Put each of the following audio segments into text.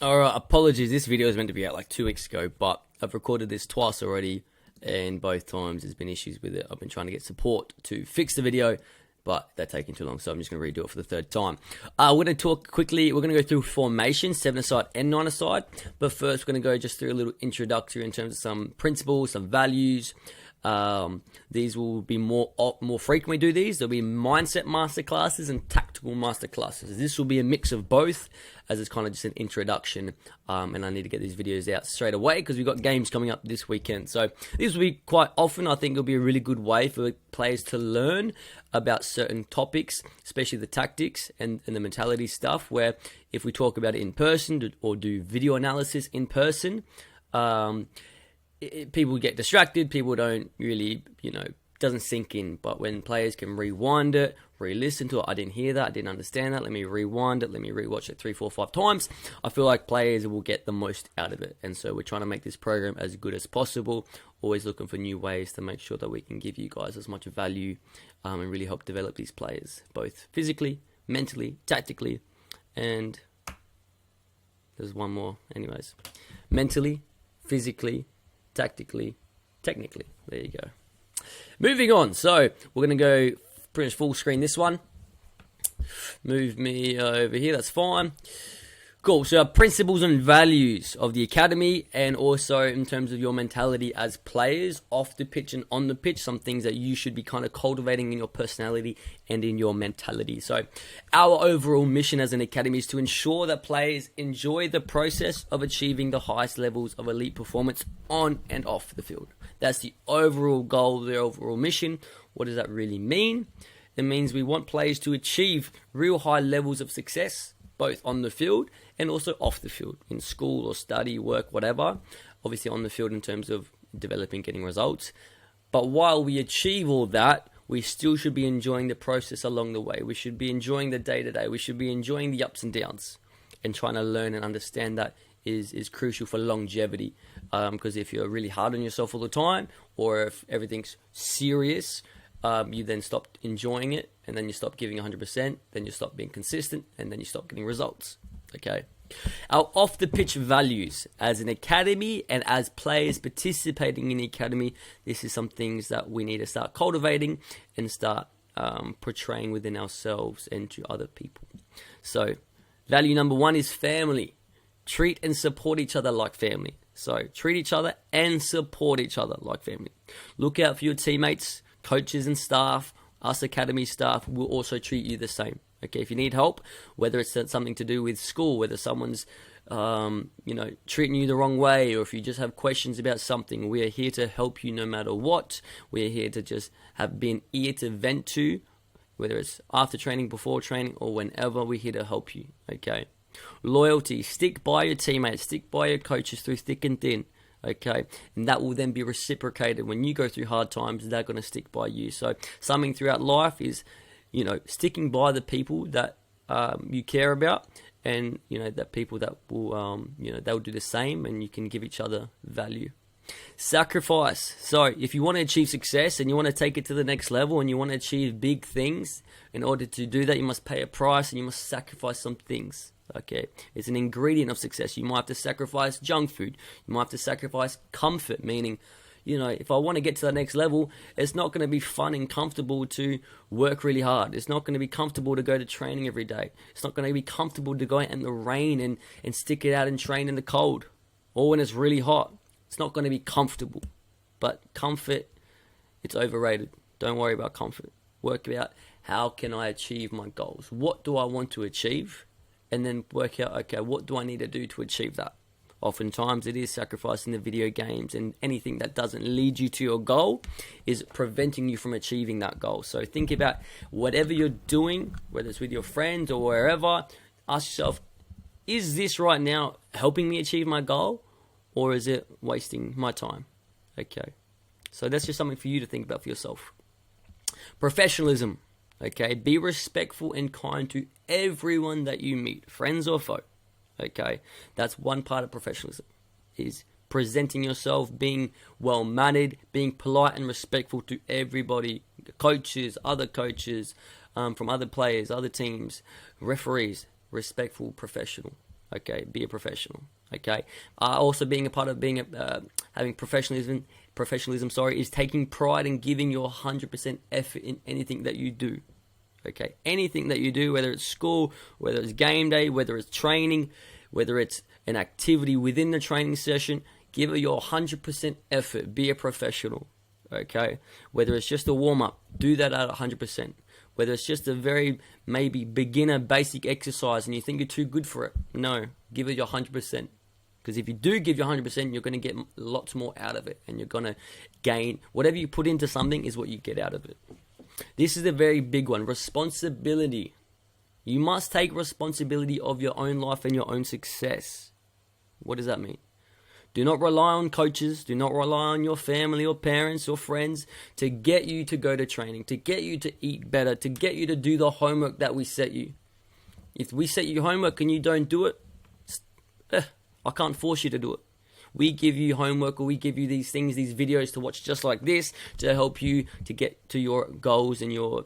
Alright, apologies. This video was meant to be out like 2 weeks ago, but I've recorded this twice already, and both times there's been issues with it. I've been trying to get support to fix the video, but they're taking too long, so I'm just going to redo it for the third time. We're going to talk quickly. We're going to go through formation, 7-a-side and 9-a-side, but first we're going to go just through a little introductory in terms of some principles, some values. These will be more frequent we do these. There'll be mindset masterclasses and tactical masterclasses. This will be a mix of both, as it's kind of just an introduction, and I need to get these videos out straight away because we've got games coming up this weekend. So these will be quite often. I think it'll be a really good way for players to learn about certain topics, especially the tactics and the mentality stuff, where if we talk about it in person or do video analysis in person, people get distracted, people don't really, doesn't sink in. But when players can rewind it, re-listen to it, I didn't hear that, I didn't understand that, let me rewind it, let me rewatch it 3, 4, 5 times, I feel like players will get the most out of it. And so we're trying to make this program as good as possible, always looking for new ways to make sure that we can give you guys as much value and really help develop these players, both physically, mentally, tactically, and there's one more anyways. Mentally, physically, tactically, technically. There you go. Moving on. So we're going to go pretty much full screen this one. Move me over here. That's fine. Cool. So principles and values of the academy, and also in terms of your mentality as players off the pitch and on the pitch, some things that you should be kind of cultivating in your personality and in your mentality. So our overall mission as an academy is to ensure that players enjoy the process of achieving the highest levels of elite performance on and off the field. That's the overall goal, the overall mission. What does that really mean? It means we want players to achieve real high levels of success, both on the field and also off the field, in school or study, work, whatever. Obviously on the field in terms of developing, getting results. But while we achieve all that, we still should be enjoying the process along the way. We should be enjoying the day-to-day. We should be enjoying the ups and downs, and trying to learn and understand that is crucial for longevity. Because if you're really hard on yourself all the time, or if everything's serious, you then stop enjoying it, and then you stop giving 100%, then you stop being consistent, and then you stop getting results. Okay. Our off-the-pitch values as an academy and as players participating in the academy, this is some things that we need to start cultivating and start portraying within ourselves and to other people. So value number 1 is family. Treat and support each other like family. So treat each other and support each other like family. Look out for your teammates, coaches and staff. Us academy staff will also treat you the same. Okay, if you need help, whether it's something to do with school, whether someone's treating you the wrong way, or if you just have questions about something, we are here to help you no matter what. We are here to just be an ear to vent to, whether it's after training, before training, or whenever. We're here to help you. Okay. Loyalty. Stick by your teammates, stick by your coaches through thick and thin. Okay, and that will then be reciprocated when you go through hard times. They're going to stick by you. So something throughout life is, sticking by the people that you care about, and that people that will they'll do the same, and you can give each other value. Sacrifice. So if you want to achieve success and you want to take it to the next level and you want to achieve big things, in order to do that you must pay a price and you must sacrifice some things. Okay, it's an ingredient of success. You might have to sacrifice junk food. You might have to sacrifice comfort, meaning, if I want to get to the next level, it's not going to be fun and comfortable to work really hard. It's not going to be comfortable to go to training every day. It's not going to be comfortable to go out in the rain and stick it out and train in the cold, or when it's really hot. It's not going to be comfortable. But comfort, it's overrated. Don't worry about comfort. Work out, how can I achieve my goals? What do I want to achieve? And then work out, okay, what do I need to do to achieve that? Oftentimes it is sacrificing the video games, and anything that doesn't lead you to your goal is preventing you from achieving that goal. So think about whatever you're doing, whether it's with your friends or wherever, ask yourself, is this right now helping me achieve my goal, or is it wasting my time? Okay, so that's just something for you to think about for yourself. Professionalism. Okay, be respectful and kind to everyone that you meet, friends or foe. Okay, that's one part of professionalism, is presenting yourself, being well-mannered, being polite and respectful to everybody, coaches, other coaches, from other players, other teams, referees, respectful, professional. Okay, be a professional. Okay, also being a part of having professionalism. Sorry, is taking pride in giving your 100% effort in anything that you do. Okay, anything that you do, whether it's school, whether it's game day, whether it's training, whether it's an activity within the training session, give it your 100% effort. Be a professional. Okay, whether it's just a warm up, do that at 100%. Whether it's just a very maybe beginner basic exercise and you think you're too good for it, no, give it your 100%. Because if you do give your 100%, you're going to get lots more out of it, and you're going to gain whatever you put into something is what you get out of it. This is a very big one. Responsibility. You must take responsibility of your own life and your own success. What does that mean? Do not rely on coaches. Do not rely on your family or parents or friends to get you to go to training, to get you to eat better, to get you to do the homework that we set you. If we set you homework and you don't do it, I can't force you to do it. We give you homework, or we give you these things, these videos to watch just like this to help you to get to your goals and your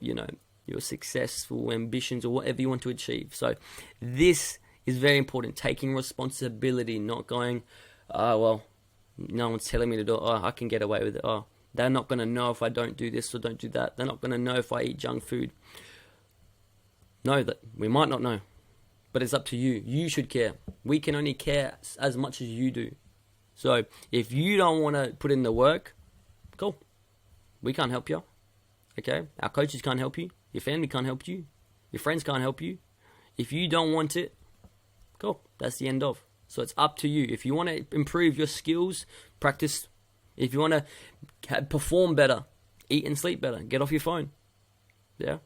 successful ambitions or whatever you want to achieve. So this is very important. Taking responsibility, not going, well, no one's telling me to do it. Oh, I can get away with it. Oh, they're not going to know if I don't do this or don't do that. They're not going to know if I eat junk food. No, that we might not know. But it's up to you. You should care. We can only care as much as you do. So if you don't want to put in the work, cool. We can't help you. Okay? Our coaches can't help you. Your family can't help you. Your friends can't help you. If you don't want it, cool. That's the end of. So it's up to you. If you want to improve your skills, practice. If you want to perform better, eat and sleep better. Get off your phone. Yeah?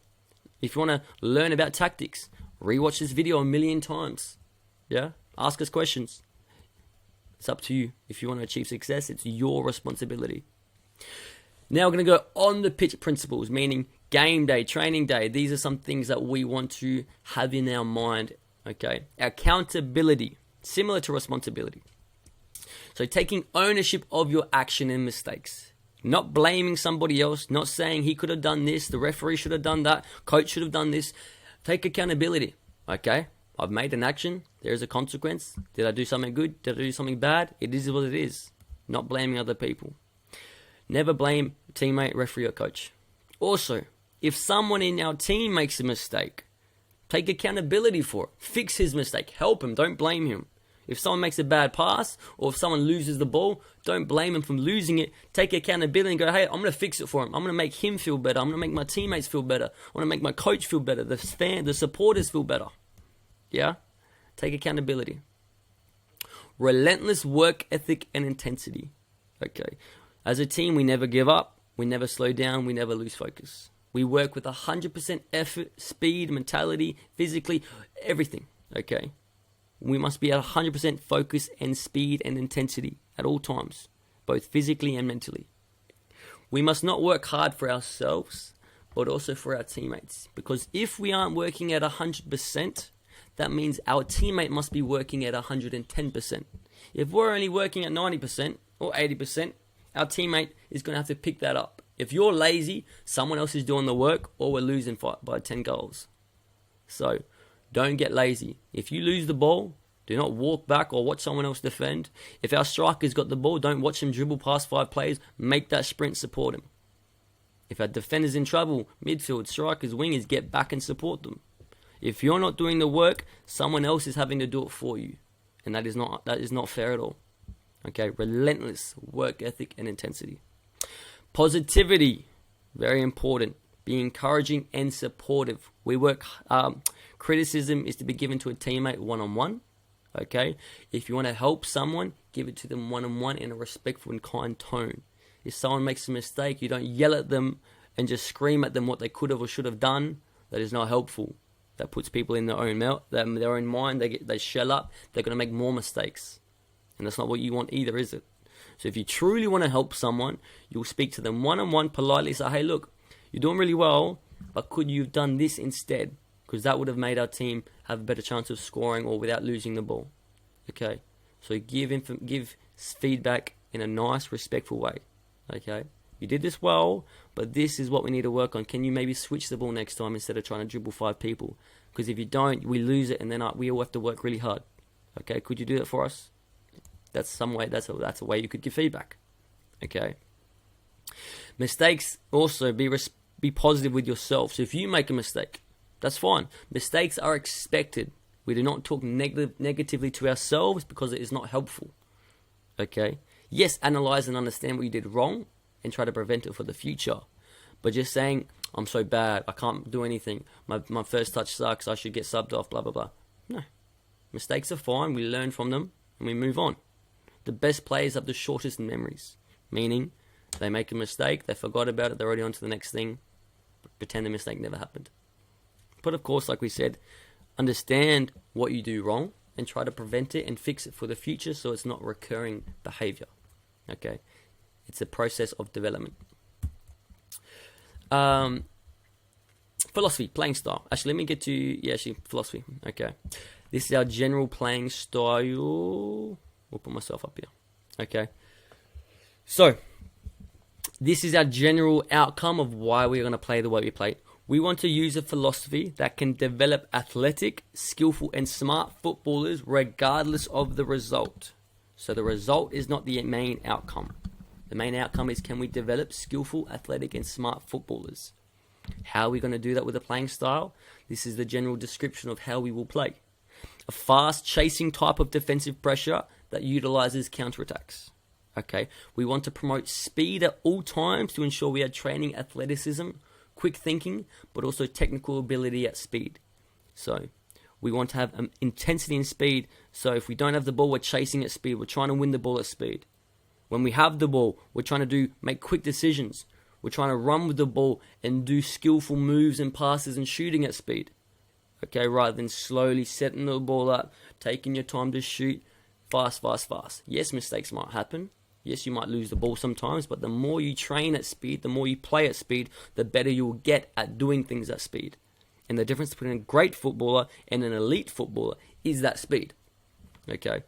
If you want to learn about tactics, rewatch this video 1,000,000 times. Yeah? Ask us questions. It's up to you. If you want to achieve success, it's your responsibility. Now we're going to go on the pitch principles, meaning game day, training day. These are some things that we want to have in our mind. Okay? Accountability, similar to responsibility. So taking ownership of your action and mistakes. Not blaming somebody else, not saying he could have done this, the referee should have done that, coach should have done this. Take accountability. Okay? I've made an action. There's a consequence. Did I do something good? Did I do something bad? It is what it is. Not blaming other people. Never blame teammate, referee, or coach. Also, if someone in our team makes a mistake, take accountability for it. Fix his mistake. Help him. Don't blame him. If someone makes a bad pass, or if someone loses the ball, don't blame him for losing it. Take accountability and go, hey, I'm going to fix it for him. I'm going to make him feel better. I'm going to make my teammates feel better. I want to make my coach feel better. The supporters feel better. Yeah? Take accountability. Relentless work ethic and intensity. Okay. As a team, we never give up. We never slow down. We never lose focus. We work with 100% effort, speed, mentality, physically, everything. Okay. We must be at 100% focus and speed and intensity at all times, both physically and mentally. We must not work hard for ourselves, but also for our teammates. Because if we aren't working at 100%, that means our teammate must be working at 110%. If we're only working at 90% or 80%, our teammate is going to have to pick that up. If you're lazy, someone else is doing the work, or we're losing by 10 goals. So, don't get lazy. If you lose the ball, do not walk back or watch someone else defend. If our striker's got the ball, don't watch him dribble past 5 players. Make that sprint, support him. If our defender's in trouble, midfield, strikers, wingers, get back and support them. If you're not doing the work, someone else is having to do it for you. And that is not fair at all. Okay, relentless work ethic and intensity. Positivity, very important. Be encouraging and supportive. We work. Criticism is to be given to a teammate one-on-one. Okay, if you want to help someone, give it to them one-on-one in a respectful and kind tone. If someone makes a mistake, you don't yell at them and just scream at them what they could have or should have done. That is not helpful. That puts people in their own mind. They shell up. They're going to make more mistakes, and that's not what you want either, is it? So if you truly want to help someone, you'll speak to them one-on-one, politely say, hey, look, you're doing really well, but could you have done this instead? Because that would have made our team have a better chance of scoring or without losing the ball. Okay? So give feedback in a nice, respectful way. Okay? You did this well, but this is what we need to work on. Can you maybe switch the ball next time instead of trying to dribble 5 people? Because if you don't, we lose it, and then we all have to work really hard. Okay, could you do that for us? That's some way. That's a way you could give feedback. Okay. Mistakes also be positive with yourself. So if you make a mistake, that's fine. Mistakes are expected. We do not talk negatively to ourselves because it is not helpful. Okay. Yes, analyze and understand what you did wrong and try to prevent it for the future. But just saying, I'm so bad, I can't do anything, my first touch sucks, I should get subbed off, blah, blah, blah. No. Mistakes are fine, we learn from them, and we move on. The best players have the shortest memories, meaning they make a mistake, they forgot about it, they're already on to the next thing, pretend the mistake never happened. But of course, like we said, understand what you do wrong and try to prevent it and fix it for the future so it's not recurring behavior. Okay? It's a process of development. Philosophy, playing style. Actually, let me get to, philosophy. Okay. This is our general playing style. We'll put myself up here. Okay. So, this is our general outcome of why we're going to play the way we play. We want to use a philosophy that can develop athletic, skillful, and smart footballers regardless of the result. So the result is not the main outcome. The main outcome is, can we develop skillful, athletic, and smart footballers? How are we going to do that with a playing style? This is the general description of how we will play. A fast, chasing type of defensive pressure that utilizes counterattacks. Okay, we want to promote speed at all times to ensure we are training athleticism, quick thinking, but also technical ability at speed. So we want to have intensity and speed. So if we don't have the ball, we're chasing at speed. We're trying to win the ball at speed. When we have the ball, we're trying to make quick decisions. We're trying to run with the ball and do skillful moves and passes and shooting at speed. Okay, rather than slowly setting the ball up, taking your time to shoot, fast. Yes, mistakes might happen. Yes, you might lose the ball sometimes, but the more you train at speed, the more you play at speed, the better you'll get at doing things at speed. And the difference between a great footballer and an elite footballer is that speed. Okay.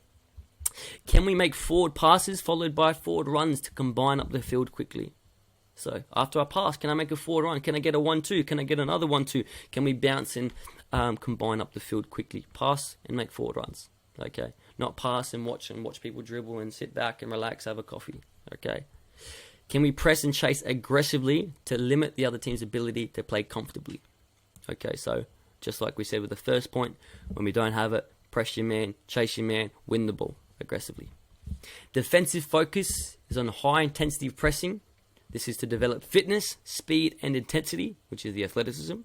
Can we make forward passes followed by forward runs to combine up the field quickly? So after I pass, can I make a forward run? Can I get a 1-2? Can I get another 1-2? Can we bounce and combine up the field quickly? Pass and make forward runs. Okay. Not pass and watch people dribble and sit back and relax, have a coffee. Okay. Can we press and chase aggressively to limit the other team's ability to play comfortably? Okay, so just like we said with the first point, when we don't have it, press your man, chase your man, win the ball aggressively. Defensive focus is on high intensity pressing. This is to develop fitness, speed, and intensity, which is the athleticism.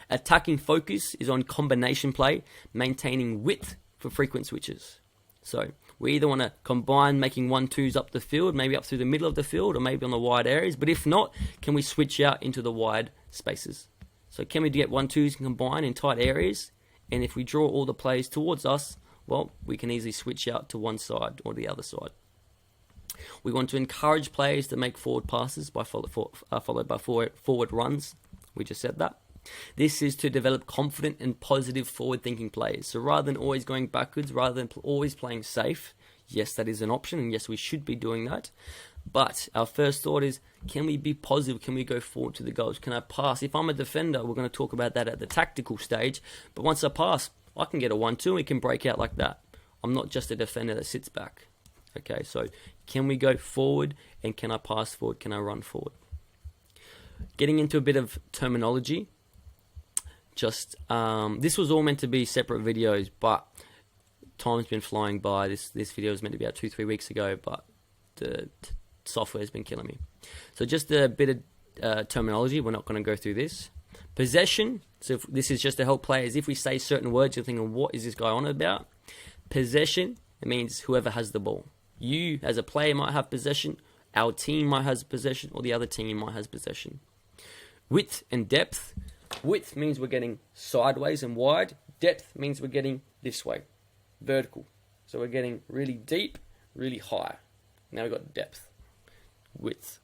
Attacking focus is on combination play, maintaining width for frequent switches. So we either want to combine making 1-2s up the field, maybe up through the middle of the field, or maybe on the wide areas. But if not, can we switch out into the wide spaces? So can we get 1-2s and combine in tight areas? And if we draw all the players towards us, well, we can easily switch out to one side or the other side. We want to encourage players to make forward passes followed by forward runs. We just said that. This is to develop confident and positive forward-thinking players. So rather than always going backwards, rather than always playing safe, yes, that is an option, and yes, we should be doing that. But our first thought is, can we be positive? Can we go forward to the goals? Can I pass? If I'm a defender, we're going to talk about that at the tactical stage. But once I pass, I can get a 1-2 and it can break out like that. I'm not just a defender that sits back. Okay, so can we go forward and can I pass forward? Can I run forward? Getting into a bit of terminology. This was all meant to be separate videos, but time's been flying by. This video was meant to be out 2-3 weeks ago, but the software's been killing me. So just a bit of terminology. We're not going to go through this. Possession. So if this is just to help players. If we say certain words, you're thinking, what is this guy on about? Possession, it means whoever has the ball. You, as a player, might have possession. Our team might have possession, or the other team might have possession. Width and depth. Width means we're getting sideways and wide. Depth means we're getting this way, vertical. So we're getting really deep, really high. Now we've got depth, width.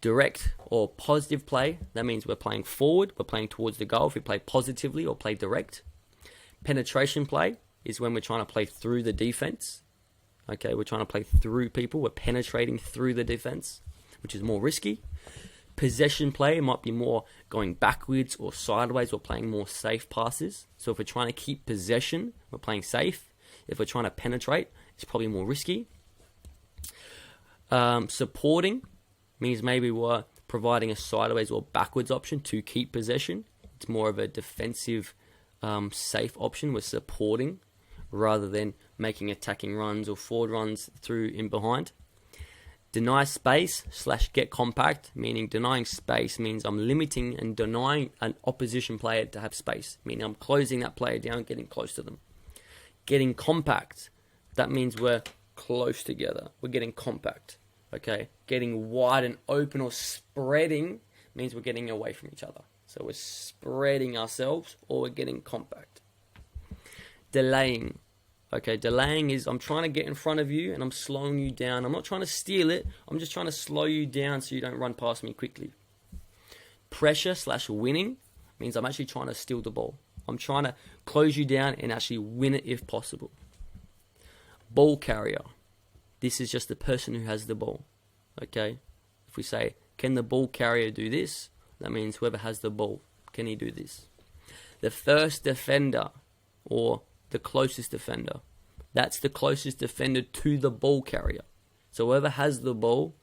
Direct or positive play, that means we're playing forward, we're playing towards the goal if we play positively or play direct. Penetration play is when we're trying to play through the defense. Okay, we're trying to play through people, we're penetrating through the defense, which is more risky. Possession play might be more going backwards or sideways or playing more safe passes. So if we're trying to keep possession, we're playing safe. If we're trying to penetrate, it's probably more risky. Supporting means maybe we're providing a sideways or backwards option to keep possession. It's more of a defensive, safe option. We're supporting rather than making attacking runs or forward runs through in behind. Deny space / get compact, meaning denying space means I'm limiting and denying an opposition player to have space, meaning I'm closing that player down, getting close to them. Getting compact, that means we're close together. We're getting compact, okay? Getting wide and open or spreading means we're getting away from each other. So we're spreading ourselves or we're getting compact. Delaying. Okay, delaying is I'm trying to get in front of you and I'm slowing you down. I'm not trying to steal it. I'm just trying to slow you down so you don't run past me quickly. Pressure / winning means I'm actually trying to steal the ball. I'm trying to close you down and actually win it if possible. Ball carrier. This is just the person who has the ball. Okay? If we say, can the ball carrier do this? That means whoever has the ball, can he do this? The first defender or the closest defender. That's the closest defender to the ball carrier. So whoever has the ball,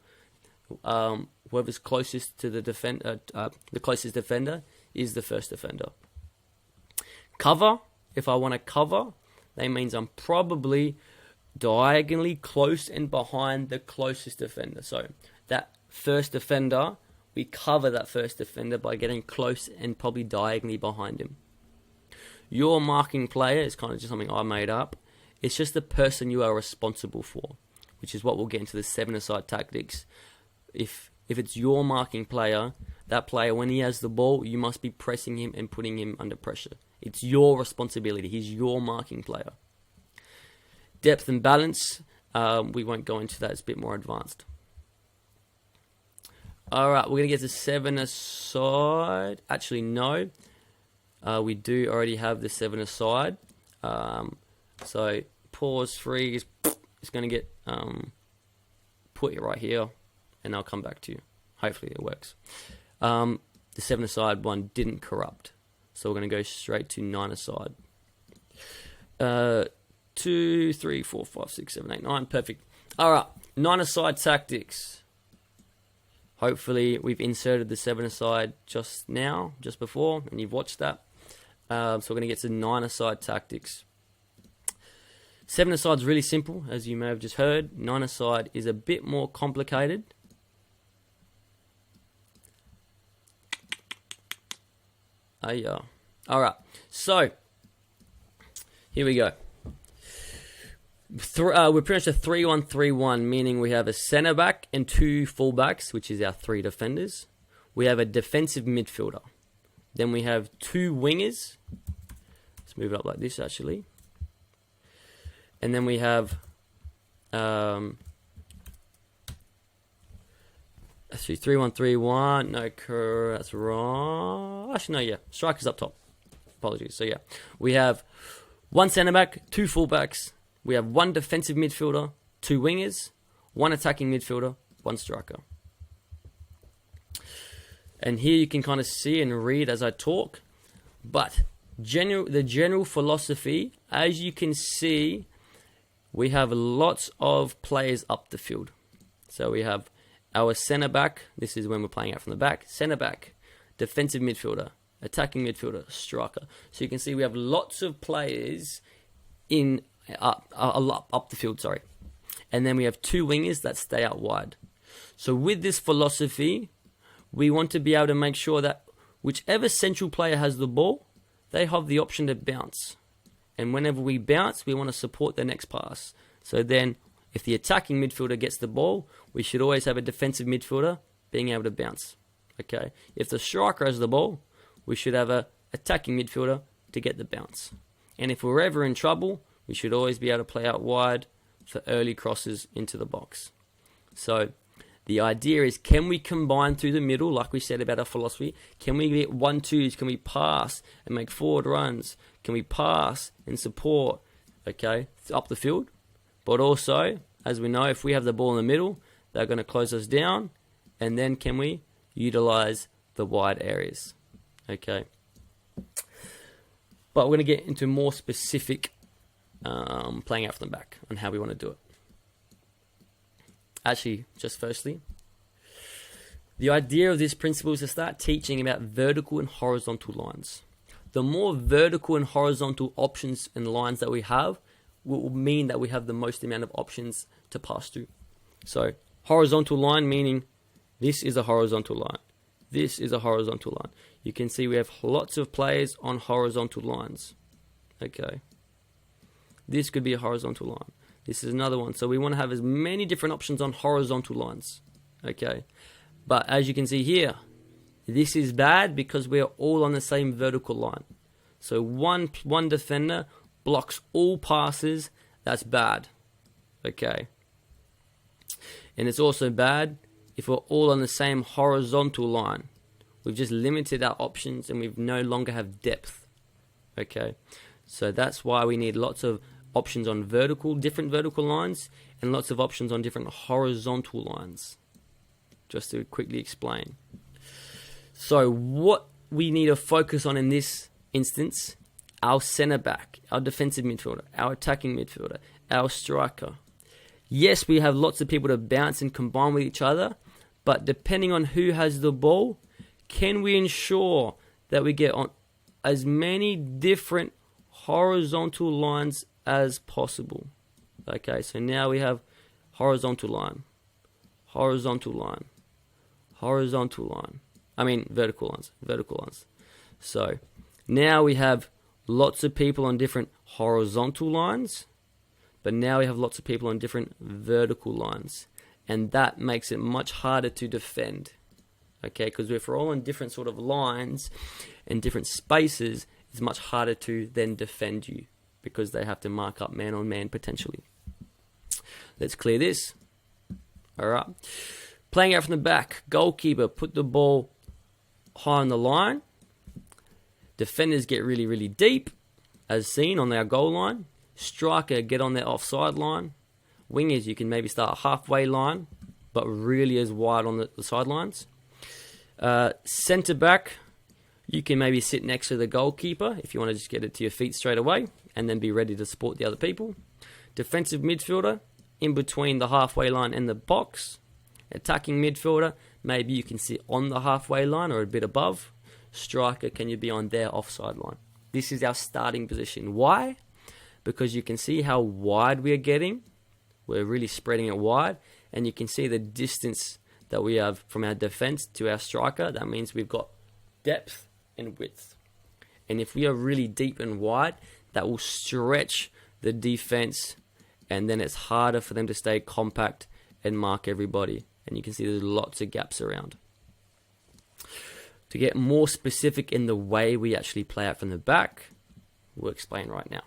whoever's closest to the closest defender is the first defender. Cover. If I want to cover, that means I'm probably diagonally close and behind the closest defender. So that first defender, we cover that first defender by getting close and probably diagonally behind him. Your marking player is kind of just something I made up. It's just the person you are responsible for, which is what we'll get into the 7-a-side tactics. If it's your marking player, that player, when he has the ball, you must be pressing him and putting him under pressure. It's your responsibility. He's your marking player. Depth and balance, we won't go into that. It's a bit more advanced. All right, we're going to get to 7-a-side. Actually, no. We do already have the 7-a-side. So pause, freeze. It's going to get put it right here, and I'll come back to you. Hopefully it works. The 7-a-side one didn't corrupt, so we're going to go straight to 9-a-side. 2, 3, 4, 5, 6, 7, 8, 9. Perfect. All right, 9-a-side tactics. Hopefully we've inserted the 7-a-side just before, and you've watched that. So we're going to get to 9-a-side tactics. 7-a-side is really simple, as you may have just heard. 9-a-side is a bit more complicated. All right, so here we go. We're pretty much a 3-1-3-1, meaning we have a centre back and 2 fullbacks, which is our 3 defenders. We have a defensive midfielder. Then we have 2 wingers. Let's move it up like this, actually. And then we have actually 3-1-3-1. No, that's wrong. Actually, no, yeah. Strikers up top. Apologies. So yeah, we have 1 centre back, 2 fullbacks. We have 1 defensive midfielder, 2 wingers, 1 attacking midfielder, 1 striker. And here you can kind of see and read as I talk. But the general philosophy, as you can see, we have lots of players up the field. So we have our centre back. This is when we're playing out from the back. Centre back, defensive midfielder, attacking midfielder, striker. So you can see we have lots of players in up the field, sorry. And then we have 2 wingers that stay out wide. So with this philosophy, we want to be able to make sure that whichever central player has the ball, they have the option to bounce. And whenever we bounce, we want to support the next pass. So then, if the attacking midfielder gets the ball, we should always have a defensive midfielder being able to bounce. Okay. If the striker has the ball, we should have a attacking midfielder to get the bounce. And if we're ever in trouble, we should always be able to play out wide for early crosses into the box. So the idea is, can we combine through the middle, like we said about our philosophy? Can we get 1-2s? Can we pass and make forward runs? Can we pass and support, okay, up the field? But also, as we know, if we have the ball in the middle, they're going to close us down. And then can we utilize the wide areas? Okay. But we're going to get into more specific playing out from the back on how we want to do it. Actually, just firstly, the idea of this principle is to start teaching about vertical and horizontal lines. The more vertical and horizontal options and lines that we have will mean that we have the most amount of options to pass through. So horizontal line meaning this is a horizontal line. This is a horizontal line. You can see we have lots of players on horizontal lines. Okay. This could be a horizontal line. This is another one. So we want to have as many different options on horizontal lines. Okay. But as you can see here, this is bad because we're all on the same vertical line. So one defender blocks all passes. That's bad. Okay. And it's also bad if we're all on the same horizontal line. We've just limited our options and we no longer have depth. Okay. So that's why we need lots of options on different vertical lines, and lots of options on different horizontal lines. Just to quickly explain. So what we need to focus on in this instance, our centre back, our defensive midfielder, our attacking midfielder, our striker. Yes, we have lots of people to bounce and combine with each other, but depending on who has the ball, can we ensure that we get on as many different horizontal lines as possible? Okay, so now we have horizontal line, horizontal line, horizontal line. Vertical lines. So now we have lots of people on different horizontal lines, but now we have lots of people on different vertical lines. And that makes it much harder to defend. Okay, because if we're all on different sort of lines and different spaces, it's much harder to then defend you because they have to mark up man on man potentially. Let's clear this. All right. Playing out from the back, goalkeeper, put the ball high on the line. Defenders get really, really deep, as seen on our goal line. Striker, get on their offside line. Wingers, you can maybe start halfway line, but really as wide on the sidelines. Centre back, you can maybe sit next to the goalkeeper if you want to just get it to your feet straight away and then be ready to support the other people. Defensive midfielder, in between the halfway line and the box. Attacking midfielder, maybe you can sit on the halfway line or a bit above. Striker, can you be on their offside line? This is our starting position. Why? Because you can see how wide we are getting. We're really spreading it wide. And you can see the distance that we have from our defense to our striker. That means we've got depth and width. And if we are really deep and wide, that will stretch the defense. And then it's harder for them to stay compact and mark everybody. And you can see there's lots of gaps around. To get more specific in the way we actually play out from the back, we'll explain right now.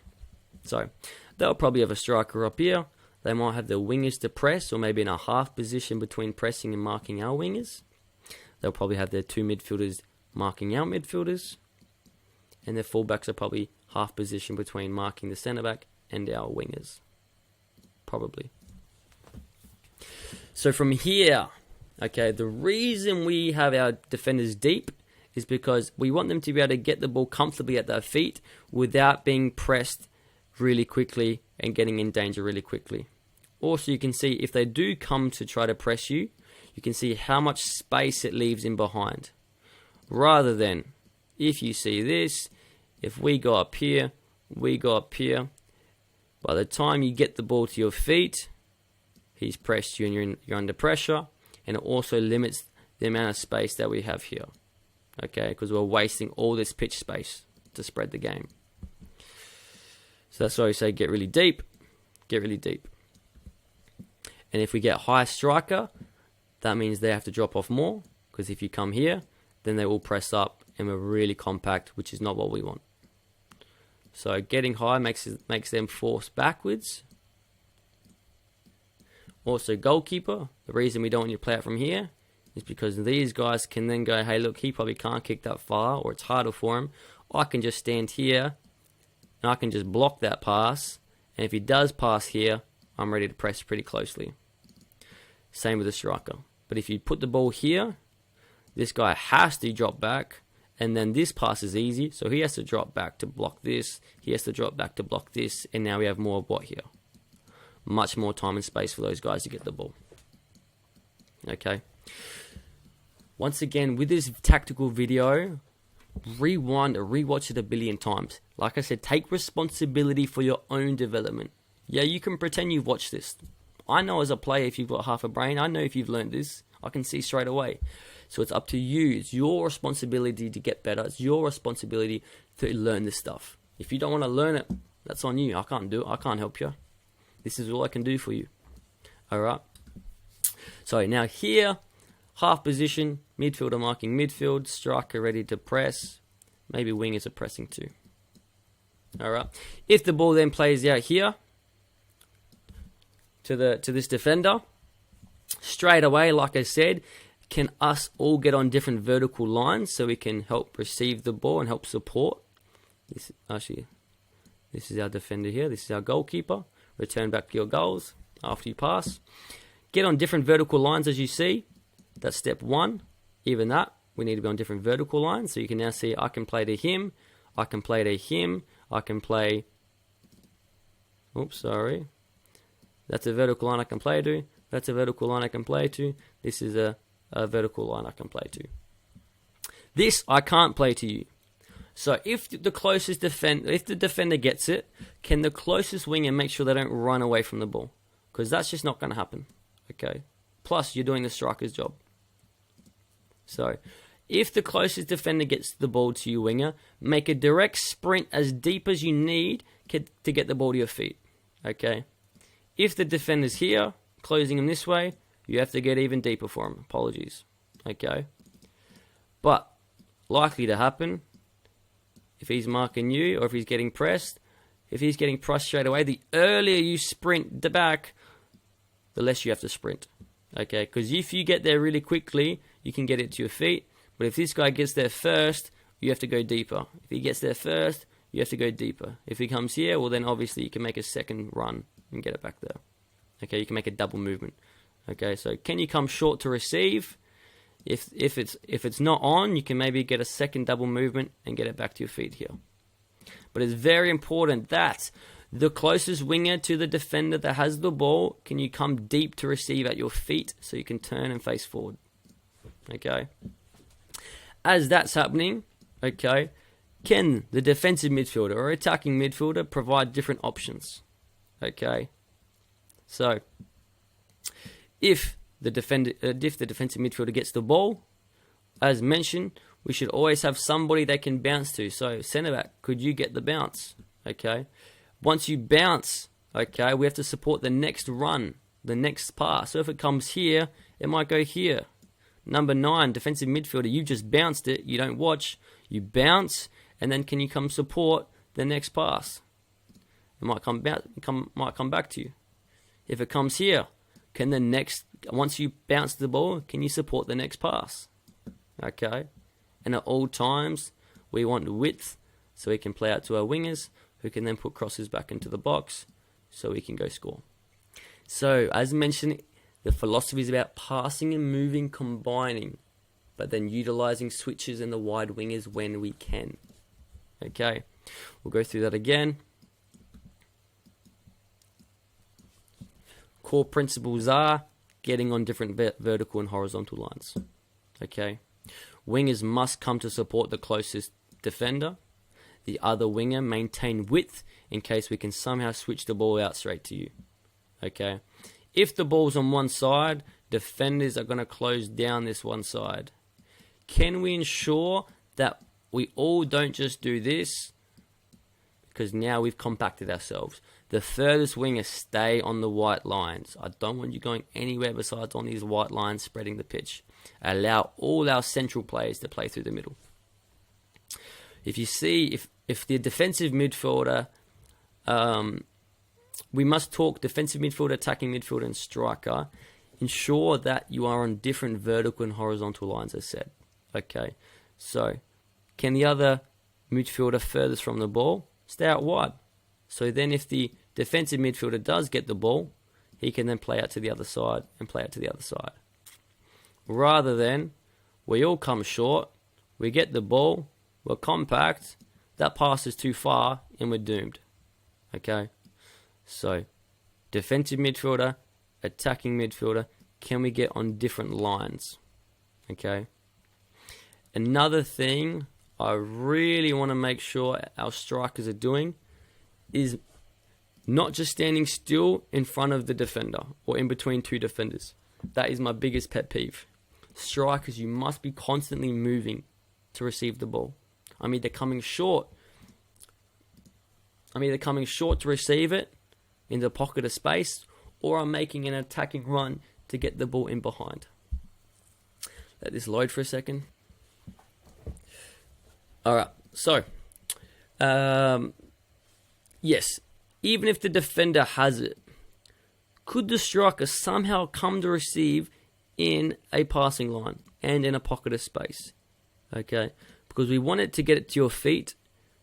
So they'll probably have a striker up here. They might have their wingers to press, or maybe in a half position between pressing and marking our wingers. They'll probably have their two midfielders marking our midfielders. And their fullbacks are probably half position between marking the centre back and our wingers. Probably. So from here, okay, the reason we have our defenders deep is because we want them to be able to get the ball comfortably at their feet without being pressed really quickly and getting in danger really quickly. Also, you can see if they do come to try to press you, you can see how much space it leaves in behind. Rather than, if you see this, if we go up here, we go up here, by the time you get the ball to your feet, he's pressed you and you're under pressure, and it also limits the amount of space that we have here. Okay, because we're wasting all this pitch space to spread the game. So that's why we say get really deep, get really deep. And if we get high striker, that means they have to drop off more, because if you come here, then they will press up and we're really compact, which is not what we want. So getting high makes them force backwards. Also goalkeeper, the reason we don't want you to play out from here is because these guys can then go, hey look, he probably can't kick that far, or it's harder for him. I can just stand here and I can just block that pass, and if he does pass here, I'm ready to press pretty closely. Same with the striker. But if you put the ball here, this guy has to drop back And then this pass is easy, so he has to drop back to block this. He has to drop back to block this. And now we have more of what here? Much more time and space for those guys to get the ball. Okay. Once again, with this tactical video, rewind or rewatch it a billion times. Like I said, take responsibility for your own development. Yeah, you can pretend you've watched this. I know as a player, if you've got half a brain, I know if you've learned this, I can see straight away. So it's up to you. It's your responsibility to get better. It's your responsibility to learn this stuff. If you don't want to learn it, that's on you. I can't do it. I can't help you. This is all I can do for you. All right. So now here, half position, midfielder marking midfield, striker ready to press. Maybe wingers are pressing too. All right. If the ball then plays out here to this defender, straight away, like I said, can us all get on different vertical lines so we can help receive the ball and help support. This is our defender here. This is our goalkeeper. Return back to your goals after you pass. Get on different vertical lines as you see. That's step one. Even that, we need to be on different vertical lines. So you can now see I can play to him. I can play to him. I can play... Oops, sorry. That's a vertical line I can play to. That's a vertical line I can play to. This is a vertical line I can play to. This I can't play to you. So if the closest if the defender gets it, can the closest winger make sure they don't run away from the ball? Because that's just not going to happen. Okay. Plus, you're doing the striker's job. So, if the closest defender gets the ball to you, winger, make a direct sprint as deep as you need to get the ball to your feet. Okay. If the defender's here, closing him this way, you have to get even deeper for him. Apologies. Okay. But, likely to happen, if he's marking you or if he's getting pressed, if he's getting pressed straight away, the earlier you sprint the back, the less you have to sprint. Okay, because if you get there really quickly, you can get it to your feet. But if this guy gets there first, you have to go deeper. If he gets there first, you have to go deeper. If he comes here, well then obviously you can make a second run and get it back there. Okay, you can make a double movement. Okay, so can you come short to receive? If it's not on, you can maybe get a second double movement and get it back to your feet here. But it's very important that the closest winger to the defender that has the ball, can you come deep to receive at your feet so you can turn and face forward. Okay. As that's happening, okay, can the defensive midfielder or attacking midfielder provide different options? Okay. So, if the defensive midfielder gets the ball, as mentioned, we should always have somebody they can bounce to. So, centre back, could you get the bounce? Okay. Once you bounce, okay, we have to support the next run, the next pass. So if it comes here, it might go here. Number 9, defensive midfielder, you just bounced it. You don't watch. You bounce, and then can you come support the next pass? It might come back to you. If it comes here, can the next, once you bounce the ball, can you support the next pass? Okay. And at all times, we want width so we can play out to our wingers, who can then put crosses back into the box so we can go score. So, as mentioned, the philosophy is about passing and moving, combining, but then utilizing switches and the wide wingers when we can. Okay, we'll go through that again. Core principles are getting on different vertical and horizontal lines. Okay, wingers must come to support the closest defender. The other winger maintain width in case we can somehow switch the ball out straight to you. Okay. If the ball's on one side, defenders are going to close down this one side. Can we ensure that we all don't just do this? Because now we've compacted ourselves. The furthest wingers stay on the white lines. I don't want you going anywhere besides on these white lines spreading the pitch. Allow all our central players to play through the middle. If you see, if the defensive midfielder, we must talk defensive midfielder, attacking midfielder, and striker. Ensure that you are on different vertical and horizontal lines, as said. Okay, so can the other midfielder furthest from the ball stay out wide? So then if the defensive midfielder does get the ball, he can then play out to the other side and play out to the other side. Rather than we all come short, We get the ball, we're compact, that pass is too far, and we're doomed. Okay? So, defensive midfielder, attacking midfielder, can we get on different lines? Okay? Another thing I really want to make sure our strikers are doing is not just standing still in front of the defender or in between two defenders. That is my biggest pet peeve. Strikers, you must be constantly moving to receive the ball. I'm either coming short to receive it in the pocket of space, or I'm making an attacking run to get the ball in behind. Let this load for a second. Alright, so, yes, even if the defender has it, could the striker somehow come to receive in a passing line and in a pocket of space? Okay, because we want it to get it to your feet,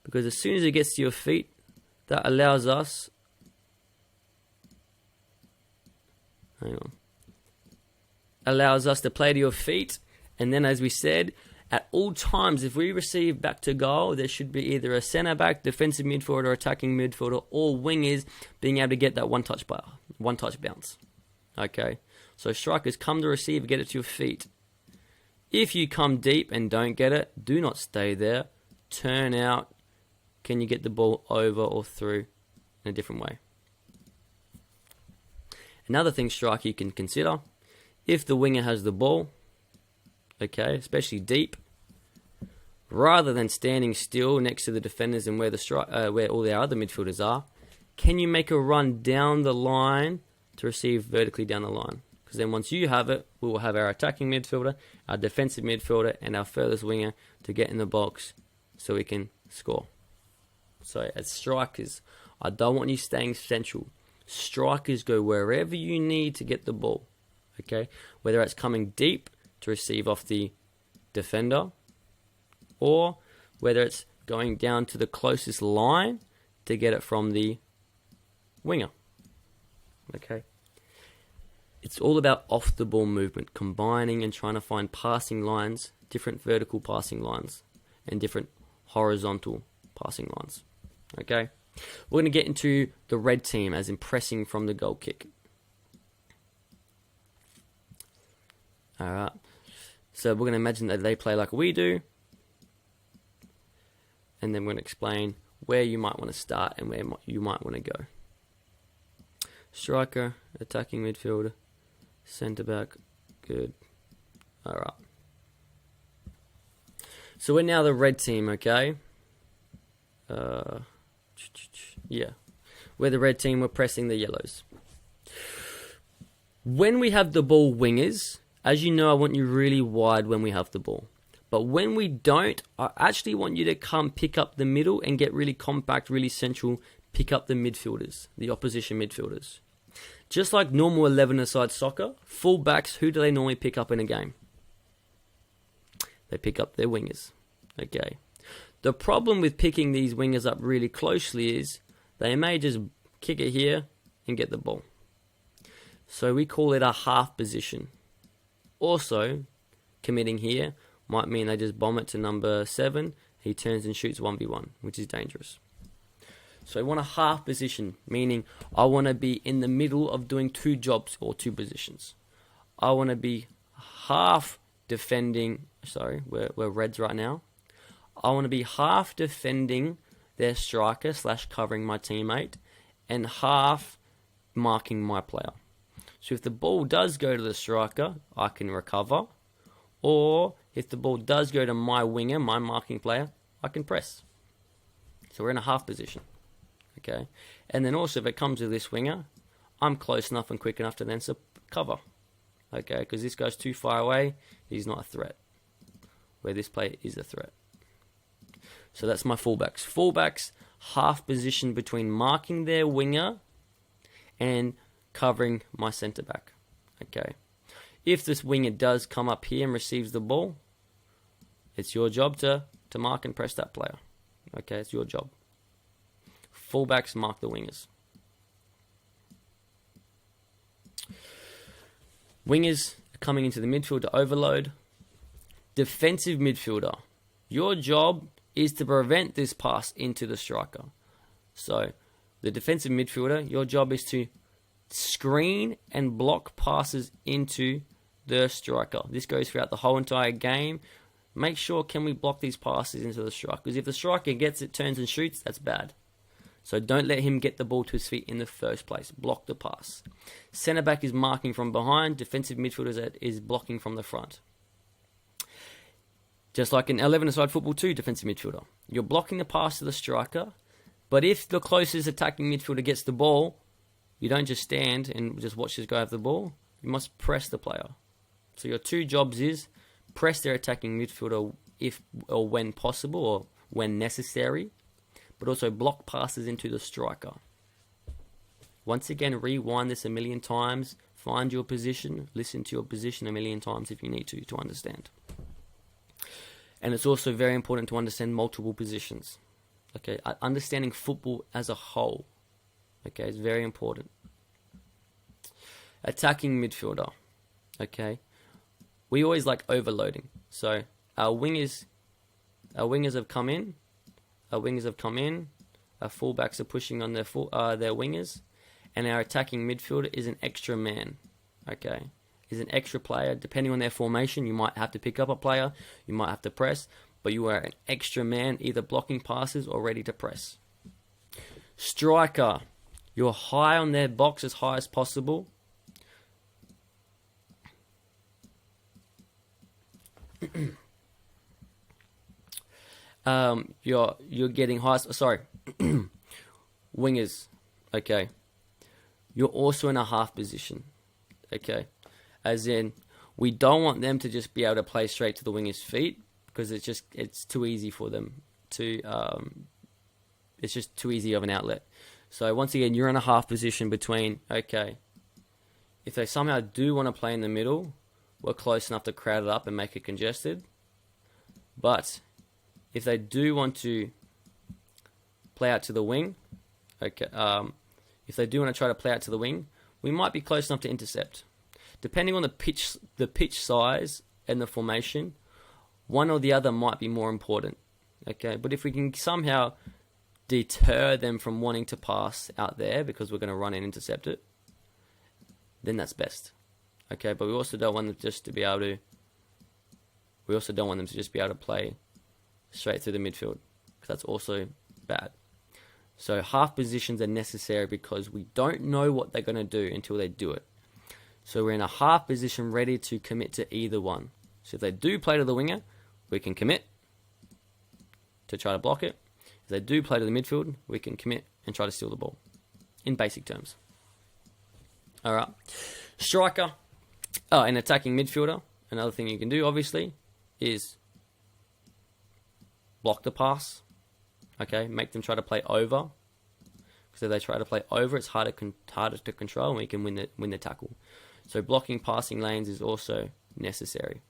because as soon as it gets to your feet, that allows us, to play to your feet, and then as we said, at all times, if we receive back to goal, there should be either a centre-back, defensive midfielder, attacking midfielder, or wingers being able to get that one-touch bounce. Okay? So strikers, come to receive, get it to your feet. If you come deep and don't get it, do not stay there. Turn out. Can you get the ball over or through in a different way? Another thing, striker, you can consider, if the winger has the ball, okay, especially deep, rather than standing still next to the defenders and where all the other midfielders are, can you make a run down the line to receive vertically down the line? Because then once you have it, we will have our attacking midfielder, our defensive midfielder, and our furthest winger to get in the box so we can score. So as strikers, I don't want you staying central. Strikers, go wherever you need to get the ball. Okay, whether it's coming deep to receive off the defender, or whether it's going down to the closest line to get it from the winger. Okay, it's all about off the ball movement, combining and trying to find passing lines, different vertical passing lines, and different horizontal passing lines. Okay, we're going to get into the red team as in pressing from the goal kick. Alright, so we're going to imagine that they play like we do, and then we're going to explain where you might want to start and where you might want to go. Striker, attacking midfielder, centre back, good. Alright. So we're now the red team, okay? Yeah. We're the red team, we're pressing the yellows. When we have the ball, wingers, as you know, I want you really wide when we have the ball. But when we don't, I actually want you to come pick up the middle and get really compact, really central, pick up the midfielders, the opposition midfielders. Just like normal 11-a-side soccer, fullbacks, who do they normally pick up in a game? They pick up their wingers. Okay. The problem with picking these wingers up really closely is they may just kick it here and get the ball. So we call it a half position. Also, committing here might mean they just bomb it to number 7. He turns and shoots 1v1, which is dangerous. So I want a half position, meaning I want to be in the middle of doing two jobs or two positions. I want to be half defending, we're reds right now. I want to be half defending their striker / covering my teammate, and half marking my player. So if the ball does go to the striker, I can recover. Or if the ball does go to my winger, my marking player, I can press. So we're in a half position. Okay. And then also if it comes to this winger, I'm close enough and quick enough to then cover. Okay, because this guy's too far away, he's not a threat. Where this player is a threat. So that's my fullbacks. Fullbacks, half position between marking their winger and covering my centre back. Okay. If this winger does come up here and receives the ball, it's your job to mark and press that player. Okay, it's your job. Fullbacks mark the wingers. Wingers are coming into the midfield to overload. Defensive midfielder. Your job is to prevent this pass into the striker. So the defensive midfielder, your job is to screen and block passes into the striker. This goes throughout the whole entire game. Make sure, can we block these passes into the striker? Because if the striker gets it, turns and shoots, that's bad. So don't let him get the ball to his feet in the first place. Block the pass. Centre back is marking from behind. Defensive midfielder is blocking from the front. Just like in 11-a-side football too, defensive midfielder. You're blocking the pass to the striker, but if the closest attacking midfielder gets the ball, you don't just stand and just watch this guy have the ball. You must press the player. So your two jobs is press their attacking midfielder if or when possible or when necessary, but also block passes into the striker. Once again, rewind this a million times. Find your position. Listen to your position a million times if you need to understand. And it's also very important to understand multiple positions. Okay, understanding football as a whole. Okay, is very important. Attacking midfielder. Okay, we always like overloading. So our wingers have come in. Our fullbacks are pushing on their wingers, and our attacking midfielder is an extra man. Okay, is an extra player. Depending on their formation, you might have to pick up a player, you might have to press, but you are an extra man, either blocking passes or ready to press. Striker, you're high on their box as high as possible. You're getting high. Sorry, wingers. Okay, you're also in a half position. Okay, as in we don't want them to just be able to play straight to the winger's feet because it's too easy for them to. It's just too easy of an outlet. So once again, you're in a half position between. Okay, if they somehow do want to play in the middle, we're close enough to crowd it up and make it congested. But if they do want to play out to the wing, okay, if they do want to try to play out to the wing, we might be close enough to intercept. Depending on the pitch size and the formation, one or the other might be more important. Okay, but if we can somehow deter them from wanting to pass out there because we're going to run and intercept it, then that's best. Okay, but we also don't want them just to be able to. We also don't want them to just be able to play straight through the midfield, because that's also bad. So half positions are necessary because we don't know what they're going to do until they do it. So we're in a half position ready to commit to either one. So if they do play to the winger, we can commit to try to block it. If they do play to the midfield, we can commit and try to steal the ball, in basic terms. All right. Striker, an attacking midfielder. Another thing you can do, obviously, is block the pass. Okay, make them try to play over. Because if they try to play over, it's harder to control, and we can win the tackle. So blocking passing lanes is also necessary.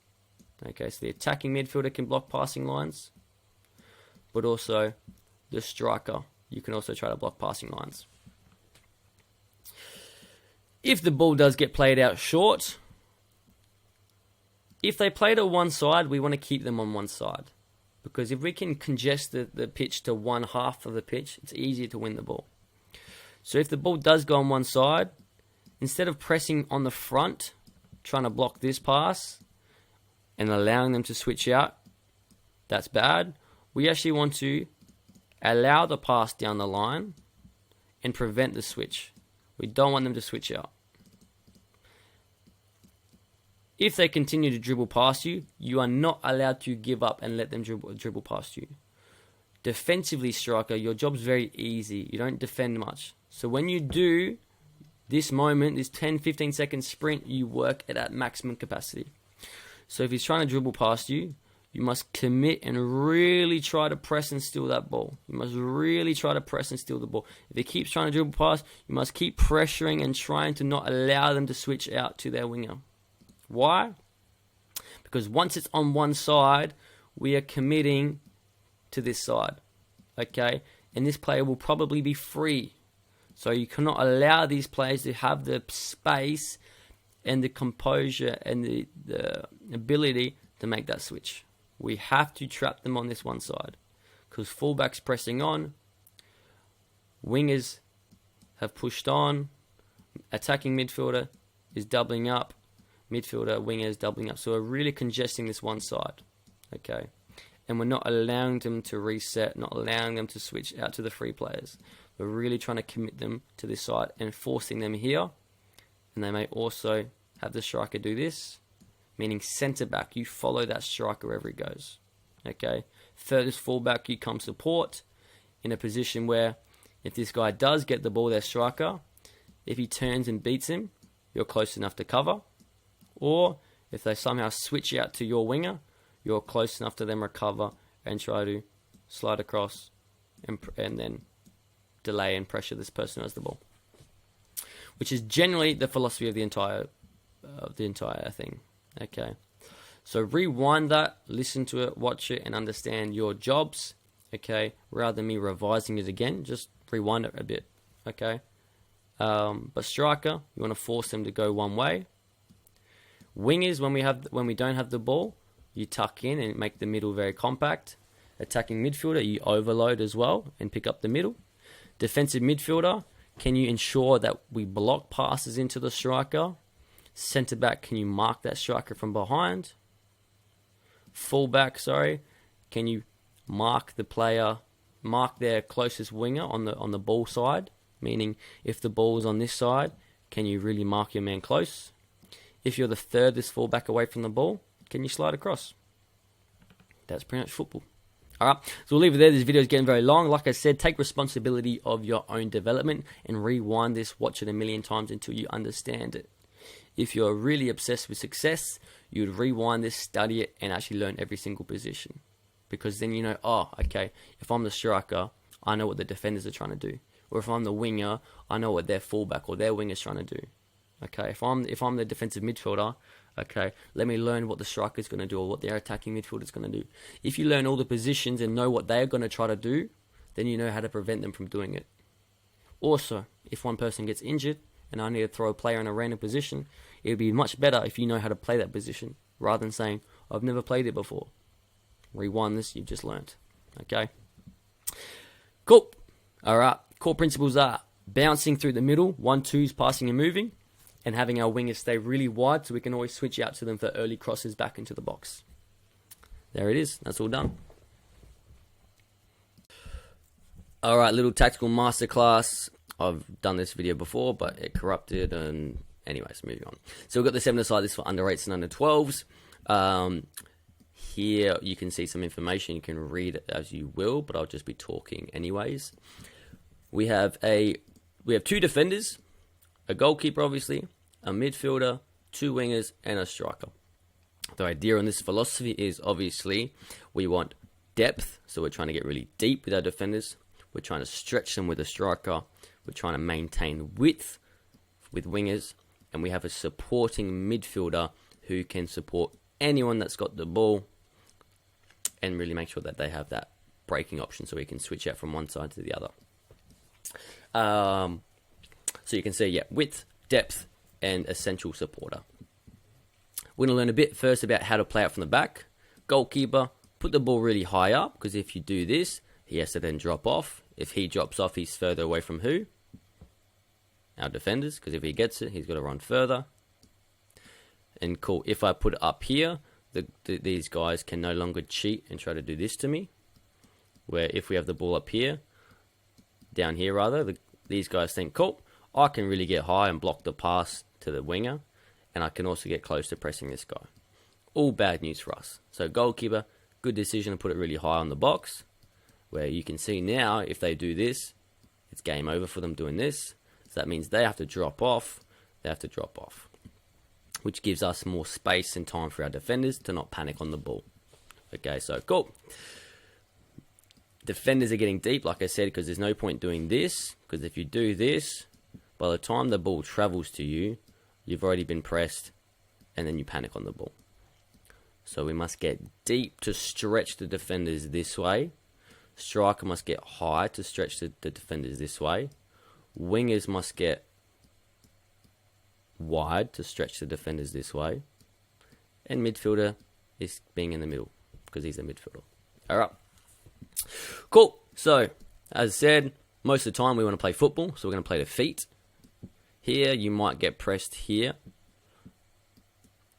Okay, so the attacking midfielder can block passing lines, but also the striker, you can also try to block passing lines. If the ball does get played out short, if they play to one side, we want to keep them on one side. Because if we can congest the pitch to one half of the pitch, it's easier to win the ball. So if the ball does go on one side, instead of pressing on the front, trying to block this pass, and allowing them to switch out, that's bad. We actually want to allow the pass down the line and prevent the switch. We don't want them to switch out. If they continue to dribble past you, you are not allowed to give up and let them dribble past you. Defensively, striker, your job's very easy. You don't defend much. So when you do this moment, this 10-15 second sprint, you work at maximum capacity. So if he's trying to dribble past you, you must commit and really try to press and steal that ball. You must really try to press and steal the ball. If he keeps trying to dribble past, you must keep pressuring and trying to not allow them to switch out to their winger. Why? Because once it's on one side, we are committing to this side. Okay? And this player will probably be free. So you cannot allow these players to have the space and the composure and the ability to make that switch. we have to trap them on this one side. Because fullback's pressing on, wingers have pushed on, attacking midfielder is doubling up, midfielder, wingers doubling up. So we're really congesting this one side, okay? And we're not allowing them to reset, not allowing them to switch out to the free players. We're really trying to commit them to this side and forcing them here. And they may also have the striker do this, meaning centre back, you follow that striker wherever he goes, okay? Furthest fullback, you come support in a position where if this guy does get the ball, their striker, if he turns and beats him, you're close enough to cover. Or if they somehow switch out to your winger, you're close enough to them recover and try to slide across and then delay and pressure this person who has the ball. Which is generally the philosophy of the entire thing. Okay. So rewind that, listen to it, watch it, and understand your jobs. Okay. Rather than me revising it again, just rewind it a bit. Okay. But striker, you want to force them to go one way. Wingers, when we don't have the ball, you tuck in and make the middle very compact. Attacking midfielder, you overload as well and pick up the middle. Defensive midfielder, can you ensure that we block passes into the striker? Centre back, can you mark that striker from behind? Fullback, can you mark the player, mark their closest winger on the ball side? Meaning, if the ball is on this side, can you really mark your man close? If you're the furthest fullback away from the ball, can you slide across? That's pretty much football. Alright, so we'll leave it there. This video is getting very long. Like I said, take responsibility of your own development and rewind this, watch it a million times until you understand it. If you're really obsessed with success, you would rewind this, study it, and actually learn every single position. Because then you know, oh, okay, if I'm the striker, I know what the defenders are trying to do. Or if I'm the winger, I know what their fullback or their winger is trying to do. Okay, if I'm the defensive midfielder, okay, let me learn what the striker is going to do or what their attacking midfielder is going to do. If you learn all the positions and know what they're going to try to do, then you know how to prevent them from doing it. Also, if one person gets injured and I need to throw a player in a random position, it would be much better if you know how to play that position rather than saying, I've never played it before. Rewind this, you've just learned. Okay? Cool. Alright, core principles are bouncing through the middle, 1-2s, passing and moving, and having our wingers stay really wide so we can always switch out to them for early crosses back into the box. There it is. That's all done. Alright, little tactical masterclass. I've done this video before, but it corrupted, and anyways, moving on. So we've got the 7-a-side. This is for under 8s and under 12s. Here you can see some information. You can read it as you will, but I'll just be talking anyways. We have two defenders, a goalkeeper obviously, a midfielder, 2 wingers, and a striker. The idea on this philosophy is obviously we want depth, so we're trying to get really deep with our defenders. We're trying to stretch them with a striker. We're trying to maintain width with wingers, and we have a supporting midfielder who can support anyone that's got the ball and really make sure that they have that breaking option so we can switch out from one side to the other. So you can see, width, depth, and essential supporter. We're going to learn a bit first about how to play out from the back. Goalkeeper, put the ball really high up, because if you do this, he has to then drop off. If he drops off, he's further away from who? Our defenders, because if he gets it, he's got to run further. And cool, if I put it up here, these guys can no longer cheat and try to do this to me. Where if we have the ball up here, down here rather, these guys think, cool, I can really get high and block the pass to the winger, and I can also get close to pressing this guy. All bad news for us. So goalkeeper, good decision to put it really high on the box, where you can see now, if they do this, it's game over for them doing this. So that means they have to drop off, which gives us more space and time for our defenders to not panic on the ball. Okay, so cool. Defenders are getting deep, like I said, because there's no point doing this, because if you do this, by the time the ball travels to you, you've already been pressed, and then you panic on the ball. So we must get deep to stretch the defenders this way. Striker must get high to stretch the defenders this way. Wingers must get wide to stretch the defenders this way. And midfielder is being in the middle. because he's a midfielder. All right. Cool. So, as I said, most of the time we want to play football, so we're going to play the feet. Here, you might get pressed here.